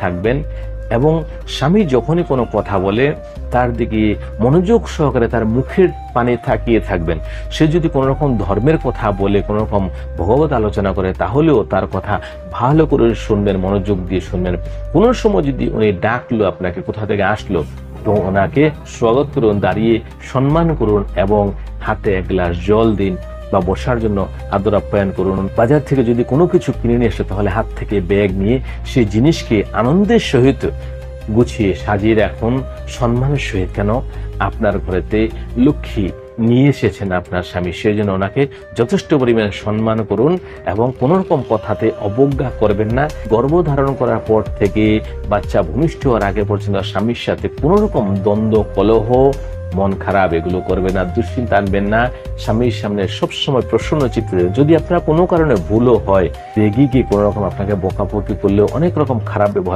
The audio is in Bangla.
থাকবেন এবং স্বামী যখনই কোনো কথা বলে তার দিকে মনোযোগ সহকারে তার মুখের পানে তাকিয়ে থাকবেন। সে যদি কোনো রকম ধর্মের কথা বলে, কোনো রকম ভগবত আলোচনা করে, তাহলেও তার কথা ভালো করে শুনবেন, মনোযোগ দিয়ে শুনবেন। কোনো সময় যদি উনি ডাকলো আপনাকে, কোথা থেকে আসলো, তো ওনাকে স্বাগত করুন, দাঁড়িয়ে সম্মান করুন এবং হাতে এক গ্লাস জল দিন বা বসার জন্য আদর আপ্যায়ন করুন। বাজার থেকে যদি কোনো কিছু কিনে নিয়ে আসে, তাহলে হাত থেকে ব্যাগ নিয়ে সেই জিনিসকে আনন্দের সহিত গুছিয়ে সাজিয়ে রাখুন সম্মানের সহিত। কেন? আপনার ঘরেতে লক্ষ্মী নিয়ে এসেছেন আপনার স্বামী, সেই জন্য ওনাকে যথেষ্ট পরিমাণে সম্মান করুন এবং কোন রকম কথাতে অবজ্ঞা করবেন না। গর্ভধারণ করার পর থেকে বাচ্চা ভূমিষ্ঠ হওয়ার আগে পর্যন্ত স্বামীর সাথে কোন রকম দ্বন্দ্ব, কলহ, মন খারাপ এগুলো করবেন না, দুশ্চিন্তা আনবেন না। স্বামীর সামনে সবসময় প্রসন্ন চিত্তে, যদি আপনার কোনো কারণে ভুলও হয়, রেগে গিয়ে কোনো রকম আপনাকে বকাবকি করলেও, অনেক রকম খারাপ ব্যবহার